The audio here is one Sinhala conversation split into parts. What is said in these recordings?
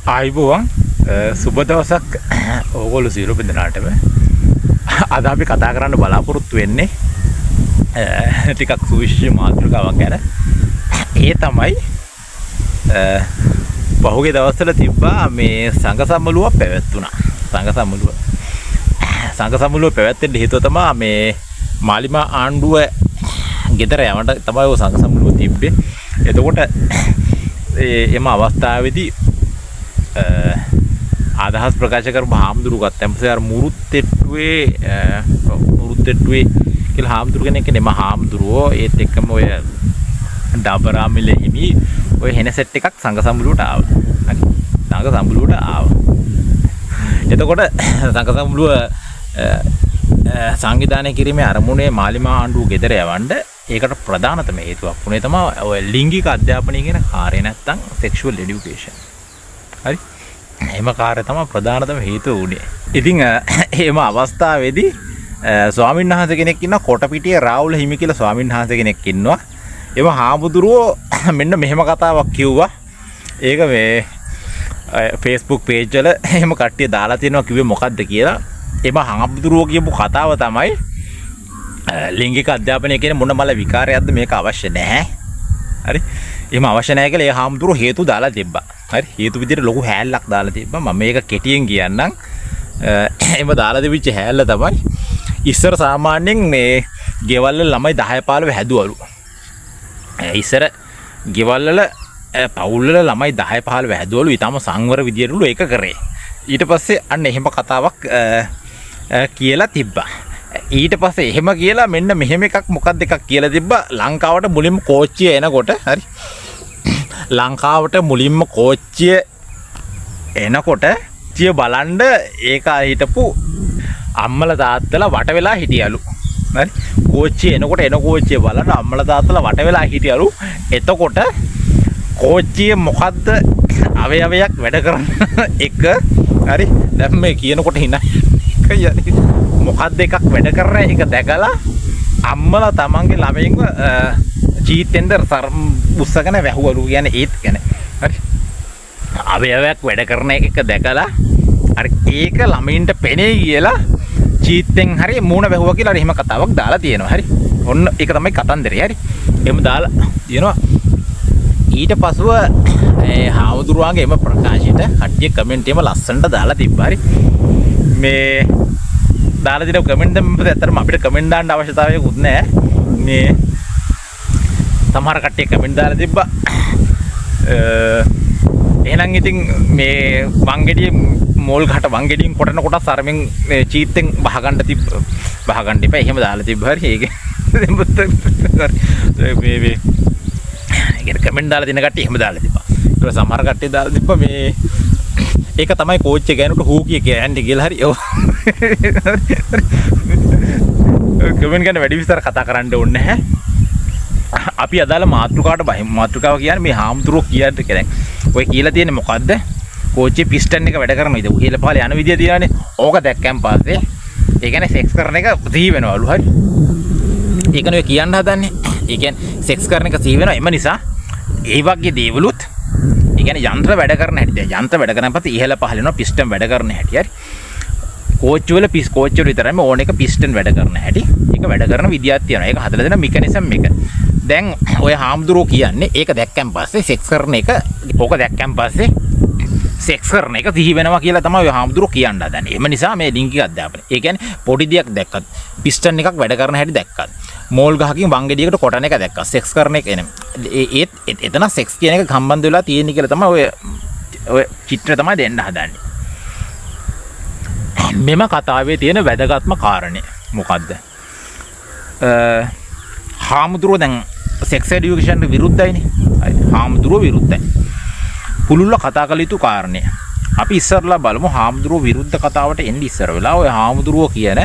ආයිබෝවන් සුබ දවසක් ඕගොල්ලෝ සියලු දෙනාටම. අද අපි කතා කරන්න බලාපොරොත්තු වෙන්නේ ටිකක් සුවිශේෂ මාතෘකාවක් ගැන. ඒ තමයි පහුගිය දවස්වල තිබ්බා මේ සංඝ සම්මලුවක් පැවැත්වුණා. සංඝ සම්මලුව පැවැත්වෙන්න හේතුව තමයි මේ මාලිමා ආණ්ඩුව ගෙදර යවන්න තමයි ඔය සංඝ සම්මලුව තිබ්බේ. එතකොට එම අවස්ථාවේදී අදහස් ප්‍රකාශ කරපු හාමුදුරුවෝ ගත්තම අර මුරුත්තෙට්ටුවේ කියලා හාමුදුරු කෙනෙක් නෙම හාමුදුරුවෝ ඒත් එක්කම ඔය ඩබරාමිල හිමි ඔය හෙන සෙට් එකක් සංඝ සම්මුලුවට ආවා. හරි. සංඝ සම්මුලුවට ආවා. එතකොට සංඝ සම්මුලුව සංවිධානය කිරීමේ අරමුණේ මාලිමා ආණ්ඩුව ගෙදර යවන්න ඒකට ප්‍රධානතම හේතුවක් වුණේ තමයි ඔය ලිංගික අධ්‍යාපනය කියන කාර්යය නැත්තම් sexual education. හරි. එහෙම කාර්යය තමයි ප්‍රධානතම හේතුව උනේ. ඉතින් එහෙම අවස්ථාවේදී ස්වාමීන් වහන්සේ කෙනෙක් ඉන්නවා කොටපිටියේ රාහුල හිමි කියලා ස්වාමීන් වහන්සේ කෙනෙක් ඉන්නවා. එම හාමුදුරුවෝ මෙන්න මෙහෙම කතාවක් කිව්වා. ඒක මේ Facebook page වල එහෙම කට්ටිය දාලා තියෙනවා කිව්වේ මොකද්ද කියලා. එම හාමුදුරුවෝ කියපු කතාව තමයි ලිංගික අධ්‍යාපනය කියන මොන මල විකාරයක්ද මේක අවශ්‍ය නැහැ. හරි. එහෙම අවශ්‍ය නැහැ කියලා ඒ හාමුදුරුවෝ හේතු දාලා තිබ්බා. හරි. හේතු විදිහට ලොකු හැල්ලක් දාලා තිබ්බා. මම මේක කෙටියෙන් කියන්නම්. එහෙම දාලා තිබිච්ච හැල්ල තමයි ඉස්සර සාමාන්‍යයෙන් මේ ගෙවල් වල ළමයි 10 15 හැදුවලු. ඉස්සර ගෙවල් වල පවුල් වල ළමයි 10 15 හැදුවලු. ඊටම සංවර විදියටලු ඒක කරේ. ඊට පස්සේ අන්න එහෙම කතාවක් කියලා තිබ්බා. ඊට පස්සේ එහෙම කියලා මෙන්න මෙහෙම එකක් මොකක්ද එකක් කියලා තිබ්බා. ලංකාවට මුලින්ම කෝච්චිය එනකොට හරි ලංකාවට මුලින්ම කෝච්චිය එනකොට සිය බලන්න ඒක හිටපු අම්මලා තාත්තලා වට වෙලා හිටියලු. හරි. කෝච්චිය එනකොට එන කෝච්චිය බලන්න අම්මලා තාත්තලා වට වෙලා හිටියලු. එතකොට කෝච්චියේ මොකද්ද අවයවයක් වැඩ කරන එක හරි දැන් මේ කියනකොට හිනා මොකද්ද එකක් වැඩ කරන එක දැකලා අම්මලා තමන්ගේ ළමයින්ව චීත්තෙන්ද උස්සගෙන වැහුවලු කියන්නේ ඒත් කියන්නේ හරි අවයවයක් වැඩ කරන එක දැකලා හරි ඒක ළමයින්ට පෙනේ කියලා චීත්තෙන් හරි මූණ වැහුවා කියලා හරි එහෙම කතාවක් දාලා තියෙනවා හරි ඔන්න ඒක තමයි කතන්දරේ හරි එහෙම දාලා තියෙනවා ඊට පස්ව හාමුදුරුවන්ගේ එම ප්‍රකාශයට කට්ටිය කමෙන්ට් එකම ලස්සනට දාලා තිබ්බා හරි මේ දාලා දින කමෙන්ට් දෙන්න ඇත්තටම අපිට කමෙන්ට් දාන්න අවශ්‍යතාවයකුත් නැහැ මේ සමහර කට්ටිය කමෙන්ට් දාලා තිබ්බා එහෙනම් ඉතින් මේ වංගෙඩියේ මෝල් ගහට වංගෙඩියෙන් කොටන කොට සරමින් චීත්තෙන් බහගන්න එපා එහෙම දාලා තිබ්බා හරි ඒක මේ ඒකට කමෙන්ට් දාලා දෙන කට්ටිය එහෙම දාලා තිබ්බා ඊට සමහර කට්ටිය දාලා තිබ්බා මේ ඒක තමයි කෝච් එක යනකොට හූ කියන්නේ කියලා හරි කමෙන්ට් ගන්න වැඩි විස්තර කතා කරන්න ඕනේ නැහැ අපි අදාළ මාතෘකාව කියන්නේ මේ හාමුදුරුවෝ කියන්නේ කෙනෙක් ඔය කියලා තියෙන්නේ මොකද්ද කෝච්චියේ පිස්ටන් එක වැඩ කරන විදිහ උහිල පහල යන විදිය තියලානේ ඕක දැක්කන් පස්සේ ඒ කියන්නේ සෙක්ස් කරන එක සිහි වෙනවලු හරි ඒකනේ කියන්න හදන්නේ ඒ කියන්නේ සෙක්ස් කරන එක සිහි වෙනවා එම නිසා ඒ වගේ දේවලුත් ඒ කියන්නේ යන්ත්‍ර වැඩ කරන හැටි යන්ත්‍ර වැඩ කරන පස්සේ ඉහළ පහළ වෙනවා පිස්ටන් වැඩ කරන හැටි හරි කෝච්චි වල විතරයි ඕන එක පිස්ටන් වැඩ කරන හැටි ඒක වැඩ කරන විදියක් තියෙනවා ඒක හදලා දෙන මෙකනිසම් එක දැන් ඔය හාමුදුරුවෝ කියන්නේ ඒක දැක්කන් පස්සේ සෙක්ස් කරන එක ඕක දැක්කන් පස්සේ සෙක්ස් කරන එක සිහි වෙනවා කියලා තමයි ඔය හාමුදුරුවෝ කියන්න හදන්නේ. එහෙම නිසා මේ ලිංගික අධ්‍යාපනය. ඒ කියන්නේ පොඩි දෙයක් දැක්කත් පිස්ටන් එකක් වැඩ කරන හැටි දැක්කත් මෝල් ගහකින් වංගෙඩියකට කොටන එක දැක්කත් සෙක්ස් කරන එක ඒත් එතන සෙක්ස් කියන එක සම්බන්ධ වෙලා තියෙන්නේ කියලා තමයි ඔය චිත්‍රය තමයි දෙන්න හදන්නේ. මෙම කතාවේ තියෙන වැදගත්ම කාරණේ මොකද්ද? හාමුදුරුවෝ දැන් සෙක්ස් එඩියුකේෂන් විරුද්ධයිනේ. හාමුදුරුවෝ විරුද්ධයි. පුළුල්ල කතා කළ යුතු කාරණේ. අපි ඉස්සරලා බලමු හාමුදුරුවෝ විරුද්ධ කතාවට එන්න ඉස්සර වෙලා ඔය හාමුදුරුවෝ කියන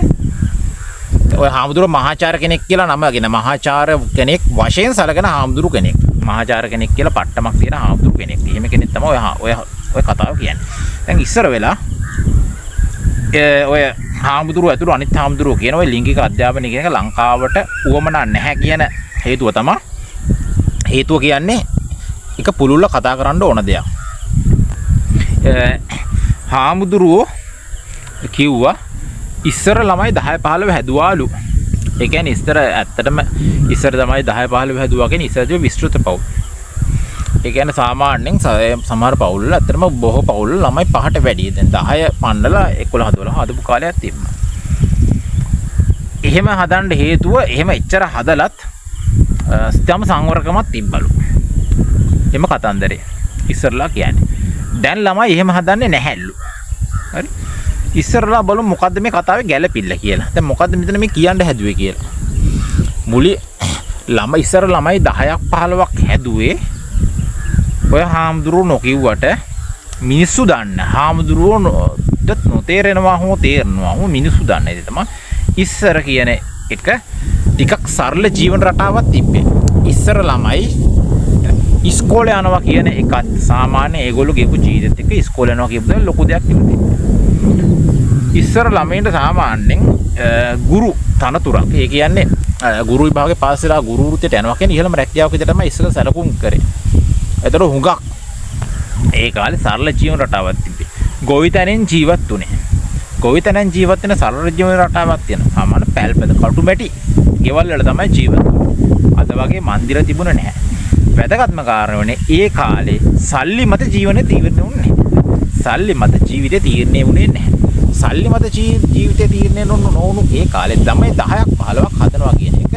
ඔය හාමුදුරුවෝ මහාචාර්ය කෙනෙක් කියලා නමගෙන මහාචාර්ය කෙනෙක් වශයෙන් සැලකෙන හාමුදුරුවෝ කෙනෙක්. මහාචාර්ය කෙනෙක් කියලා පට්ටමක් තියෙන හාමුදුරුවෝ කෙනෙක්. එහෙම කෙනෙක් තමයි ඔය කතාව කියන්නේ. දැන් ඉස්සර වෙලා ඔය හාමුදුරුවෝ ඇතුළු අනිත් හාමුදුරුවෝ කියන ඔය ලිංගික අධ්‍යාපනය කියන එක ලංකාවට උවමනා නැහැ කියන හේතුව තමයි හේතුව කියන්නේ එක පුළුල්ල කතා කරන්න ඕන දෙයක්. හාමුදුරුවෝ කිව්වා ඉස්සර ළමයි 10 15 හැදුවාලු. ඒ කියන්නේ ඉස්සර ඇත්තටම ඉස්සර තමයි 10 15 හැදුවා කියන්නේ ඉස්සරදී විස්තෘත පවුල්. ඒ කියන්නේ සාමාන්‍යයෙන් සමහර පවුල් වල ඇත්තටම බොහෝ පවුල් ළමයි 5ට වැඩි. දැන් 10 පන්නලා 11 12 හදපු කාලයක් තිබුණා. එහෙම හදන්න හේතුව එහෙම එච්චර හදලත් තම සංවරකමක් තිබ්බලු. එම කතන්දරේ ඉස්සරලා කියන්නේ. දැන් ළමයි එහෙම හදන්නේ නැහැලු. හරි. ඉස්සරලා බලමු මොකද්ද මේ කතාවේ ගැළපිල්ල කියලා. දැන් මොකද්ද මෙතන මේ කියන්න හැදුවේ කියලා. මුලින් ඉස්සර ළමයි 10ක් 15ක් හැදුවේ ඔය හාමුදුරුවෝ නොකියුවට මිනිස්සු දන්න. හාමුදුරුවෝට නොතේරෙනවා හෝ තේරෙනවා හෝ මිනිස්සු දන්න. ඒ තමයි ඉස්සර කියන එක ටිකක් සරල ජීවන රටාවක් තිබ්බේ. ඉස්සර ළමයි ඉස්කෝලේ යනවා කියන එකත් සාමාන්‍ය ඒගොල්ලෝ ගෙපු ජීවිතෙත් එක්ක ඉස්කෝලේ යනවා කියපු දේ ලොකු දෙයක් නෙමෙයි. ඉස්සර ළමයින්ට සාමාන්‍යයෙන් ගුරු තනතුරක්. ඒ කියන්නේ ගුරු විභාගේ පාස් වෙලා ගුරු වෘත්තියට යනවා කියන්නේ ඉහළම රැකියාවක් විදිහට තමයි ඉස්සර සැලකුම් කරේ. ඒතර හුඟක් ඒ කාලේ සරල ජීවන රටාවක් තිබ්බේ. ගොවිතැනෙන් ජීවත් වුණේ. ගොවිතැනෙන් ජීවත් වෙන සරල ජීවන රටාවක් තියෙනවා. සාමාන්‍ය පැල්පද කටු මැටි ගෙවල් වල තමයි ජීවත් වෙන්නේ. අද වගේ මන්දිර තිබුණේ නැහැ. වැදගත්ම කාරණේ ඒ කාලේ සල්ලි මත ජීවනේ තීරණය වුණේ නැහැ. සල්ලි මත ජීවිතේ තීරණය වුණේ නැහැ. සල්ලි මත ජීවිතේ තීරණය නොවුණු ඒ කාලේ තමයි 10ක් 15ක් හදනවා කියන එක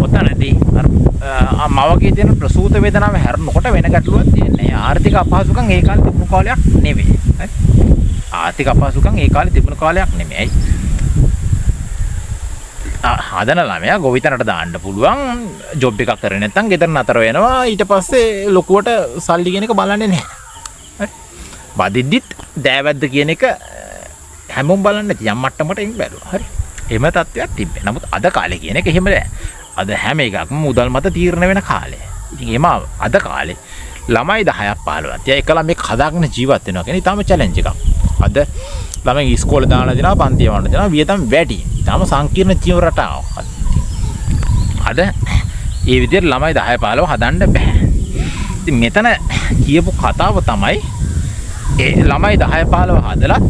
ඔතනදී මවගේ තියෙන ප්‍රසූත වේදනාව හැරෙනකොට වෙන ගැටලුවක් තියෙන්නේ. ආර්ථික අපහසුකම් ඒ කාලේ තිබුණු කාලයක් නෙවෙයි. හරි. ආර්ථික අපහසුකම් ඒ කාලේ තිබුණු කාලයක් නෙමෙයි. හදන ළමයා ගොවිතැනට දාන්න පුළුවන් ජොබ් එකක් කරේ නැත්නම් ගෙදර නතර වෙනවා. ඊට පස්සේ ලොකුවට සල්ලි කියන එක බලන්නේ නැහැ. හරි. බදිද්දිත් දෑවැද්ද කියන එක හැමෝම බලන්නේ නැති යම් මට්ටමකට එන්න බැලුවා. හරි. එහෙම තත්ත්වයක් තිබ්බේ. නමුත් අද කාලේ කියන එක එහෙම නෑ. අද හැම එකක්ම මුදල් මත තීරණය වෙන කාලේ. ඉතින් එහම අද කාලේ ළමයි 10ක් 15ක්. තියා එක ළමෙක් හදාගෙන ජීවත් වෙනවා කියන්නේ ඊටාම චැලෙන්ජ් එකක්. අද ළමයි ඉස්කෝලේ දාලා දෙනවා, පන්ති යවන්න දෙනවා, වියදම් වැඩි. ඊටාම සංකීර්ණ ජීවන රටාවක්. අද මේ විදිහට ළමයි 10 15 හදන්න බෑ. ඉතින් මෙතන කියපු කතාව තමයි ඒ ළමයි 10 15 හදලත්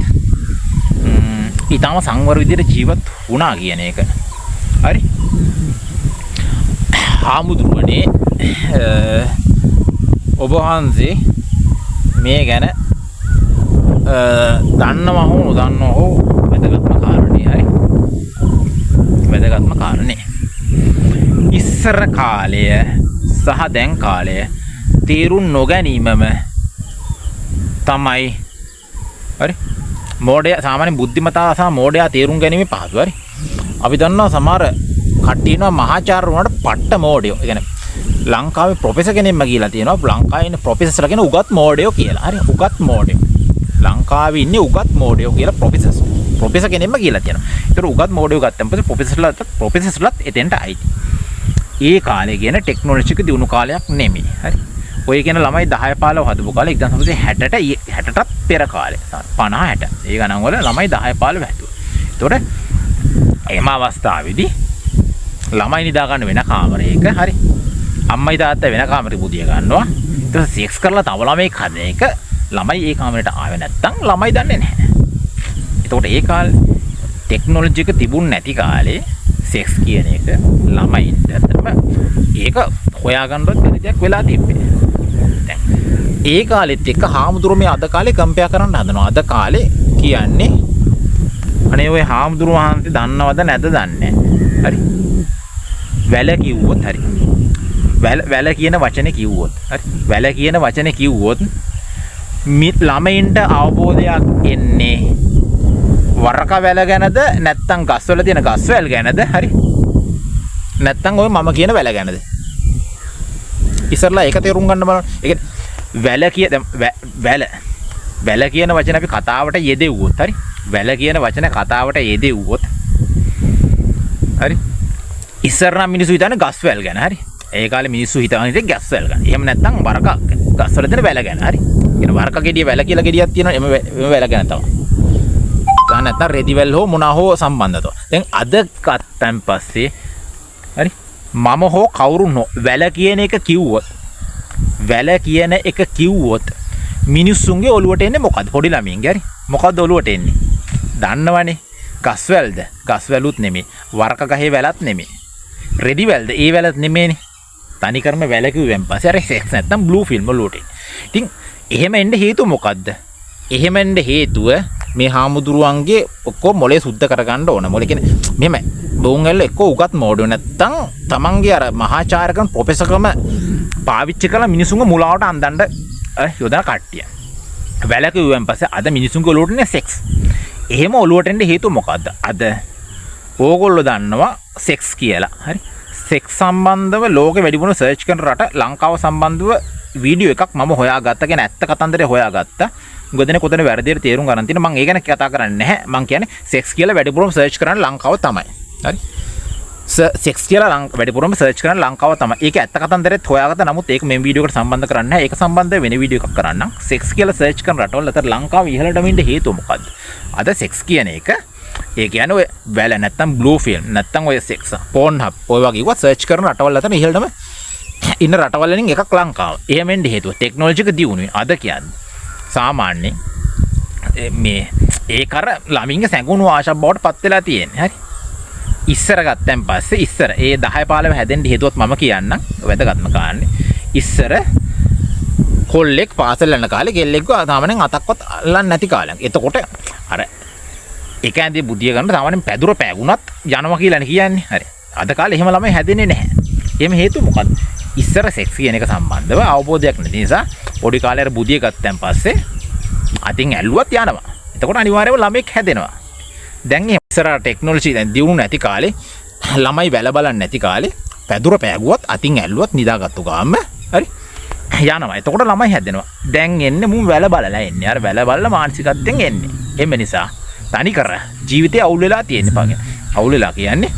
ඊටාම සංවර විදිහට ජීවත් වුණා කියන එක. හරි. හාමුදුරුවනේ ඔබ වහන්සේ මේ ගැන දන්නවා හෝ නොදන්නවා හෝ වැදගත්ම කාරණේ. හරි. වැදගත්ම කාරණේ ඉස්සර කාලය සහ දැන් කාලය තීරුම් නොගැනීමම තමයි. හරි. මෝඩයා සාමාන්‍ය බුද්ධිමතා සහ මෝඩයා තීරුම් ගැනීම පහසු. හරි. අපි දන්නවා සමහර කට්ටිය ඉන්නවා මහාචාර්ය වුණාට පට්ට මෝඩයෝ. ඒ කියන්නේ ලංකාවේ ප්‍රොෆෙසර් කෙනෙක්ම කියලා තියෙනවා. ලංකාවේ ඉන්න ප්‍රොෆෙසර්ලා කියන උගත් මෝඩයෝ කියලා. හරි. උගත් මෝඩයෝ. ලංකාවේ ඉන්නේ උගත් මෝඩයෝ කියලා ප්‍රොෆෙසර් කෙනෙක්ම කියලා තියෙනවා. ඒතර උගත් මෝඩයෝ ගත්තම පස්සේ ප්‍රොෆෙසර්ලාත් එතෙන්ට ආයිති. ඒ කාලේ කියන ටෙක්නොලොජි එක දිනු කාලයක් නෙමෙයි. හරි. ඔය කියන ළමයි 10 15 හදපු කාලේ 1960ටත් පෙර කාලේ 50 60. ඒ ගණන් වල ළමයි 10 15 හැදුවා. ඒතකොට එම අවස්ථාවේදී ළමයි නිදා ගන්න වෙන කාමරයක. හරි. අම්මයි තාත්තා වෙන කාමරෙක බුදිය ගන්නවා. ඊට පස්සේ සෙක්ස් කරලා තව ළමෙක් හදන එක ළමයි ඒ කාමරයට ආවේ නැත්තම් ළමයි දන්නේ නැහැ. එතකොට ඒ කාලේ ටෙක්නොලොජි එක තිබුණ නැති කාලේ සෙක්ස් කියන එක ළමයින්ට අතරම ඒක හොයාගන්නවත් බැරි දෙයක් වෙලා තිබ්බේ. දැන් ඒ කාලෙත් එක්ක හාමුදුරුවෝ මේ අද කාලේ කම්පෙයා කරන්න හදනවා. අද කාලේ කියන්නේ අනේ ඔය හාමුදුරුවෝ වහන්සේ දන්නවද නැද්ද දන්නේ නැහැ. හරි. වැල කිව්වොත් හරි. වැල කියන වචනේ කිව්වොත් හරි. වැල කියන වචනේ කිව්වොත් ළමයින්ට අවබෝධයක් එන්නේ වරක වැල ගැනද නැත්නම් ගස්වල තියෙන ගස්වැල් ගැනද? හරි. නැත්නම් ඔය මම කියන වැල ගැනද? ඉස්සරලා ඒක තේරුම් ගන්න බලන්න. ඒ කියන්නේ වැල කියන වචන අපි කතාවට යෙදෙව්වොත් හරි. වැල කියන වචන කතාවට යෙදෙව්වොත් හරි. ඉස්සරනම් මිනිස්සු හිතන්නේ ගස්වැල් ගැන. හරි. ඒ කාලේ මිනිස්සු හිතන්නේ ගස්වැල් ගැන. එහෙම නැත්නම් වරක ගස්වල තියෙන වැල ගැන. හරි. කියන වරක ගෙඩිය වැල කියලා ගෙඩියක් තියෙනවා. එම වැල ගැන තමයි. ගන්න නැත්නම් රෙදිවැල් හෝ මොනා හෝ සම්බන්ධතව. දැන් අද ගත්තන් පස්සේ හරි මම හෝ කවුරු වැල කියන එක කිව්වොත් මිනිස්සුන්ගේ ඔලුවට එන්නේ මොකද්ද? පොඩි ළමයින්ගේ හරි. මොකද්ද ඔලුවට එන්නේ? දන්නවනේ. ගස්වැල්ද? ගස්වැලුත් නෙමෙයි. වරක ගහේ වැලත් නෙමෙයි. රෙදි වැල්ද? ඒ වැලත් නෙමෙයිනේ. තනිකරම වැල කිව්වෙන් පස්සේ අර සෙක්ස් නැත්තම් බ්ලූ ෆිල්ම් ඔලුවට එන්නේ. ඉතින් එහෙම එන්න හේතුව මොකද්ද? එහෙම එන්න හේතුව මේ හාමුදුරුවන්ගේ ඔක්කොම මොලේ සුද්ධ කරගන්න ඕන. මොලේ කියන්නේ මෙහෙම බෝන්ගල්ල එක්ක උගත් මෝඩුව නැත්තම් තමන්ගේ අර මහාචාර්යකම් ප්‍රොෆෙසර්කම පාවිච්චි කරලා මිනිසුන්ගේ මුලාවට අන්දන්න යොදන කට්ටිය. වැල කිව්වෙන් පස්සේ අද මිනිසුන්ගේ ඔලුවට එන්නේ සෙක්ස්. එහෙම ඔලුවට එන්න හේතුව මොකද්ද? අද ඕගොල්ලෝ දන්නවා සෙක්ස් කියලා. හරි. සෙක්ස් සම්බන්ධව ලෝකෙ වැඩිපුර සර්ච් කරන රට ලංකාව සම්බන්ධව වීඩියෝ එකක් මම හොයාගත්තා. කියන්නේ ඇත්ත කතන්දරේ හොයාගත්තා. ගොඩනේ කොතන වැරදියට තේරුම් ගන්න තියෙන මම ඒ ගැන කතා කරන්නේ නැහැ. මම කියන්නේ සෙක්ස් කියලා වැඩිපුරම සර්ච් කරන්නේ ලංකාව තමයි. හරි. සෙක්ස් කියලා වැඩිපුරම සර්ච් කරන්නේ ලංකාව තමයි. ඒක ඇත්ත කතන්දරෙත් හොයාගත්තා. නමුත් ඒක මේ වීඩියෝ එකට සම්බන්ධ කරන්නේ නැහැ. ඒක සම්බන්ධව වෙන වීඩියෝ එකක් කරන්නම්. සෙක්ස් කියලා සර්ච් කරන රටවල් අතර ලංකාව ඉහළටම ඉන්න හේතුව මොකද්ද? අද සෙක්ස් කියන එක ඒ කියන්නේ ඔය වැල නැත්තම් බ්ලූ ෆිල්ම් නැත්තම් ඔය සෙක්ස් පෝන් හබ් ඔය වගේ ඒවා සර්ච් කරන රටවල් අතර ඉහළටම ඉන්න රටවල් වලින් එකක් ලංකාව. එහෙම වෙන්න හේතුව ටෙක්නොලොජි එක දියුණුවේ. අද කියන්නේ සාමාන්‍යයෙන් මේ ඒක අර ළමින්ගේ සැඟුණු ආශාව බවට පත් වෙලා තියෙන්නේ. හරි. ඉස්සර ගත්තන් පස්සේ ඉස්සර ඒ 10 15 හැදෙන්න හේතුවත් මම කියන්නම්. වැදගත්ම කාරණේ. ඉස්සර කොල්ලෙක් පාසල් යන කාලේ ගෙල්ලෙක්ව සාමාන්‍යයෙන් අතක්වත් අල්ලන්නේ නැති කාලයක්. එතකොට අර එක ඇඳේ බුදිය ගන්න සාමාන්‍යයෙන් පැදුර පෑගුණත් යනවා කියලානේ කියන්නේ. හරි. අද කාලේ එහෙම ළමයි හැදෙන්නේ නැහැ. එහෙම හේතුව මොකද්ද? ඉස්සර සෙක්ස් කියන එක සම්බන්ධව අවබෝධයක් නැති නිසා පොඩි කාලේ අර බුදිය ගත්තන් පස්සේ අතින් ඇල්ලුවත් යනවා. එතකොට අනිවාර්යයෙන්ම ළමෙක් හැදෙනවා. දැන් එහෙම ඉස්සර ටෙක්නොලොජි දැන් දියුණු නැති කාලේ ළමයි වැල බලන්නේ නැති කාලේ පැදුර පෑගුවත් අතින් ඇල්ලුවත් නිදාගත්තු ගාම හරි යනවා. එතකොට ළමයි හැදෙනවා. දැන් එන්නේ මුන් වැල බලලා එන්නේ. අර වැල බලලා මානසිකත්වයෙන් එන්නේ. එම නිසා තනිකර ජීවිතේ අවුල් වෙලා තියෙන්නේ පාගෙන. අවුල් වෙලා කියන්නේ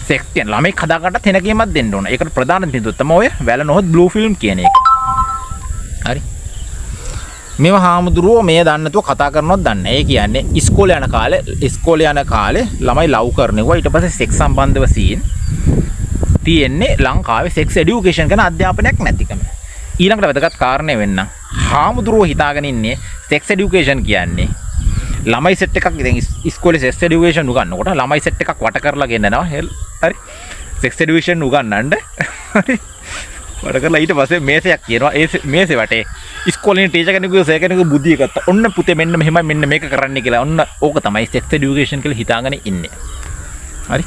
සෙක්ස් කියන ළමෙක් හදාගන්නත් වෙනකීමක් දෙන්න ඕන. ඒකට ප්‍රධාන හේතුව තමයි ඔය වැල නොහොත් බ්ලූ ෆිල්ම් කියන එක. හරි. මේව හාමුදුරුවෝ මේ දන්නේ නැතුව කතා කරනවත් දන්නේ නැහැ. ඒ කියන්නේ ඉස්කෝලේ යන කාලේ ළමයි ලව් කරනවා. ඊට පස්සේ සෙක්ස් සම්බන්ධව සීන් තියෙන්නේ ලංකාවේ සෙක්ස් එඩියුකේෂන් කරන අධ්‍යාපනයක් නැතිකම. ඊළඟට වැදගත් කාරණේ වෙන්න හාමුදුරුවෝ හිතාගෙන ඉන්නේ සෙක්ස් එඩියුකේෂන් කියන්නේ ළමයි සෙට් එකක් දැන් ඉස්කෝලේ සෙක්ස් එඩියුකේෂන් උගන්වනකොට ළමයි සෙට් එකක් වට කරලා ගෙන්නනවා. හරි. සෙක්ස් එඩියුකේෂන් උගන්වන්න. හරි. වට කරලා ඊට පස්සේ මේසයක් කියනවා. ඒ මේසේ වටේ ඉස්කෝලේ ටීචර් කෙනෙකුගේ සර් කෙනෙකුගේ බුද්ධිය ගත්තා. ඔන්න පුතේ මෙන්න මෙහෙමයි මෙන්න මේක කරන්න කියලා. ඔන්න ඕක තමයි සෙක්ස් එඩියුකේෂන් කියලා හිතාගෙන ඉන්නේ. හරි.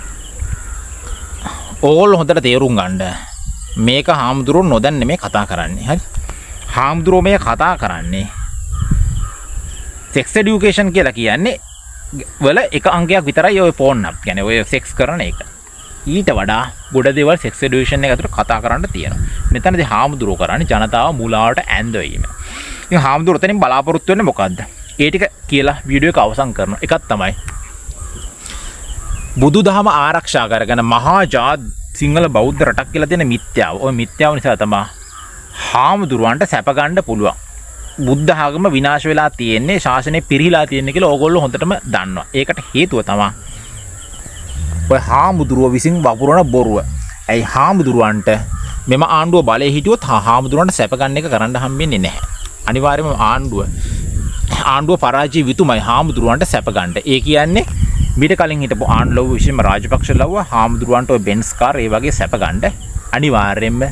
ඕගොල්ලෝ හොඳට තේරුම් ගන්න. මේක හාමුදුරුවෝ නොදන්න මේ කතා කරන්නේ. හරි. හාමුදුරුවෝ මේ කතා කරන්නේ සෙක්ස් එඩියුකේෂන් කියලා කියන්නේ වල එක අංකයක් විතරයි ඔය ෆෝන් අප් කියන්නේ ඔය සෙක්ස් කරන එක. ඊට වඩා ගොඩ දේවල් සෙක්ස් එඩියුකේෂන් එක ඇතුළේ කතා කරන්න තියෙනවා. මෙතනදී හාමුදුරුවෝ කරන්නේ ජනතාව මුලාවට ඇඳවීම. ඉතින් හාමුදුරුවෝ එතනින් බලාපොරොත්තු වෙන්නේ මොකද්ද? ඒ ටික කියලා වීඩියෝ එක අවසන් කරනවා. එකක් තමයි බුදුදහම ආරක්ෂා කරගෙන මහා සිංහල බෞද්ධ රටක් කියලා තියෙන මිත්‍යාව. ওই මිත්‍යාව නිසා තමයි හාමුදුරුවන්ට සැප ගන්න පුළුවන්. බුද්ධ ආගම විනාශ වෙලා තියෙන්නේ ශාසනය පිරිහිලා තියෙන්නේ කියලා ඕගොල්ලෝ හොඳටම දන්නවා. ඒකට හේතුව තමයි ඔය හාමුදුරුවෝ විසින් වපුරන බොරුව. ඇයි හාමුදුරුවන්ට මෙම ආණ්ඩුව බලේ හිටියොත් හාමුදුරුවන්ට සැප ගන්න එක කරන්න හම්බෙන්නේ නැහැ. අනිවාර්යයෙන්ම ආණ්ඩුව පරාජය විතුමයි හාමුදුරුවන්ට සැප ගන්න. ඒ කියන්නේ මීට කලින් හිටපු ආණ්ඩුව විසින්ම රාජපක්ෂ ලව්ව හාමුදුරුවන්ට ඔය බෙන්ස් කාර් ඒ වගේ සැප ගන්න අනිවාර්යයෙන්ම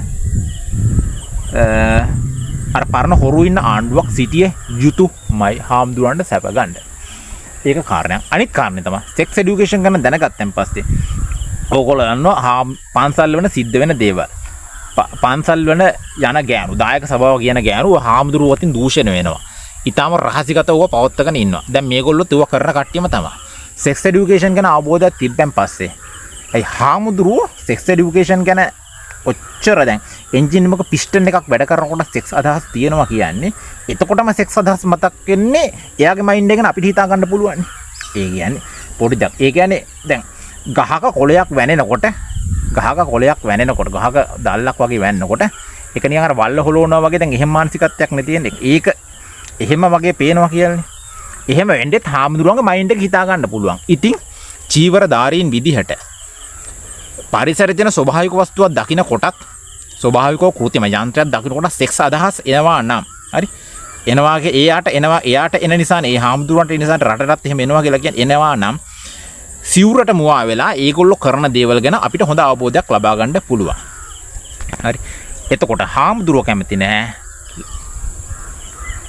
අර පරණ හොරු ඉන්න ආණ්ඩුවක් සිටියේ යුතුයමයි හාමුදුරුවන්ට සැප ගන්න. ඒක කාරණයක්. අනිත් කාරණේ තමයි සෙක්ස් එඩියුකේෂන් ගැන දැනගත්තන් පස්සේ ඕගොල්ලෝ දන්නවා පන්සල් වල සිද්ධ වෙන දේවල්. පන්සල් වල යන ගෑනු දායක සභාව කියන ගෑනු හාමුදුරුවෝ වතින් දූෂණය වෙනවා. ඊටම රහසිගතව පවත්වාගෙන ඉන්නවා. දැන් මේගොල්ලෝ තුව කරන කට්ටියම තමයි. සෙක්ස් එඩියුකේෂන් ගැන අවබෝධයක් තිබ්බන් පස්සේ ඒ හාමුදුරුවෝ සෙක්ස් එඩියුකේෂන් ගැන ඔච්චර දැන් එන්ජින් එකක පිස්ටන් එකක් වැඩ කරනකොට සෙක්ස් අදහස් තියෙනවා කියන්නේ එතකොටම සෙක්ස් අදහස් මතක් වෙන්නේ එයාගේ මයින්ඩ් එක ගැන අපිට හිතා ගන්න පුළුවන්. ඒ කියන්නේ පොඩි දෙයක්. ඒ කියන්නේ දැන් ගහක කොළයක් වැනෙනකොට ගහක දැල්ලක් වගේ වැන්නකොට ඒක නිකන් අර වල්ල හොලවනවා වගේ දැන් එහෙම මානසිකත්වයක් නේ තියෙන්නේ. ඒක එහෙම වගේ පේනවා කියන්නේ. එහෙම වෙන්නෙත් හාමුදුරුවන්ගේ මයින්ඩ් එක හිතා ගන්න පුළුවන්. ඉතින් චීවරධාරීන් විදිහට පරිසරයේ තියෙන ස්වභාවික වස්තුවක් දකින්න කොටත් ස්වභාවිකව කෘත්‍රිම යන්ත්‍රයක් දකින්න කොට සෙක්ස් අදහස් එනවා නම් හරි එනවාගේ එයාට එන නිසානේ ඒ හාමුදුරුවන්ට ඒ නිසාට රටටත් එහෙම එනවා කියලා කියන්නේ එනවා නම් සිවුරට මුවා වෙලා ඒගොල්ලෝ කරන දේවල් ගැන අපිට හොඳ අවබෝධයක් ලබා ගන්න පුළුවන්. හරි. එතකොට හාමුදුරුවෝ කැමති නෑ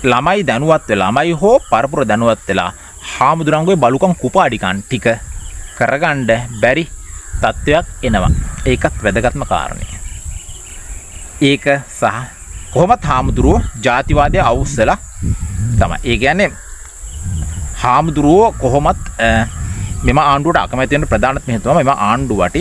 ළමයි දැනුවත් වෙලා ළමයි හෝ පරපුර දැනුවත් වෙලා හාමුදුරන්ගේ බලුකම් කුපාඩිකන් ටික කරගන්න බැරි තත්වයක් එනවා. ඒකත් වැදගත්ම කාරණේ. ඒක සහ කොහොමත් හාමුදුරුවෝ ජාතිවාදය අවුස්සලා තමයි. ඒ කියන්නේ හාමුදුරුවෝ කොහොමත් මෙම ආණ්ඩුවට අකමැති වෙන ප්‍රධානම හේතුව මෙම ආණ්ඩුවට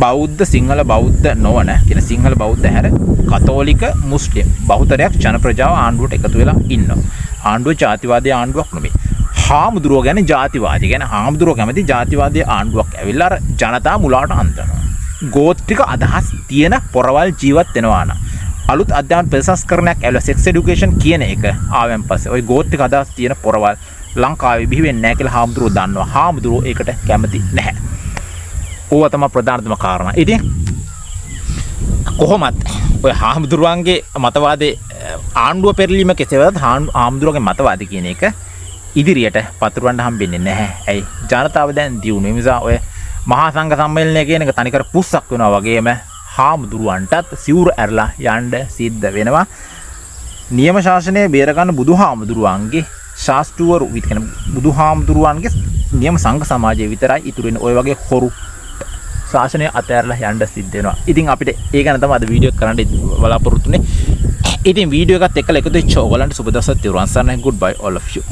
බෞද්ධ සිංහල බෞද්ධ නොවන කියන සිංහල බෞද්ධ හැර කතෝලික මුස්ලිම් බහුතරයක් ජන ප්‍රජාව ආණ්ඩුවට එකතු වෙලා ඉන්නවා. ආණ්ඩුව ජාතිවාදී ආණ්ඩුවක් නෙමෙයි. හාමුදුරුවෝ ගැන ජාතිවාදී ගැන හාමුදුරුවෝ කැමති ජාතිවාදී ආණ්ඩුවක් ඇවිල්ලා අර ජනතා මුලාවට අන්තනවා. ගෝත්‍රික අදහස් තියෙන පොරවල් ජීවත් වෙනවා නම් අලුත් අධ්‍යාපන ප්‍රතිසංස්කරණයක් ඇවිල්ලා සෙක්ස් এডুকেෂන් කියන එක ආවෙන් පස්සේ ওই ගෝත්‍රික අදහස් තියෙන පොරවල් ලංකාවේ බිහි වෙන්නේ නැහැ කියලා හාමුදුරුවෝ දන්නවා. හාමුදුරුවෝ ඒකට කැමති නැහැ. ඕවා තමයි ප්‍රධානතම කාරණා. ඉතින් කොහොමත් ඔය හාමුදුරුවන්ගේ මතවාදේ ආණ්ඩුව පෙරලීම කෙසේ වෙතත් හාමුදුරුවන්ගේ මතවාද කියන එක ඉදිරියට පතුරවන්න හම්බෙන්නේ නැහැ. ඇයි? ජනතාව දැන් දියුණු. ඒ නිසා ඔය මහා සංඝ සම්මේලනය කියන එක තනිකර පුස්සක් වෙනවා වගේම හාමුදුරුවන්ටත් සිවුර ඇරලා යන්න සිද්ධ වෙනවා. නියම ශාසනය බේරගන්න බුදුහාමුදුරුවන්ගේ ශාස්ත්‍රවරු විතර බුදුහාමුදුරුවන්ගේ නියම සංඝ සමාජයේ විතරයි ඉතුරු වෙන ඔය වගේ හොරු ශාසනය අතහැරලා යන්න සිද්ධ වෙනවා. ඉතින් අපිට ඒ ගැන තමයි අද වීඩියෝ කරන්න බලාපොරොත්තු වෙන්නේ. ඉතින් වීඩියෝ එකත් එක්කලා එකතු වෙච්ච ඔයගලන්ට සුබ දවසක් තිරුවන් සරණයි. Goodbye all of you.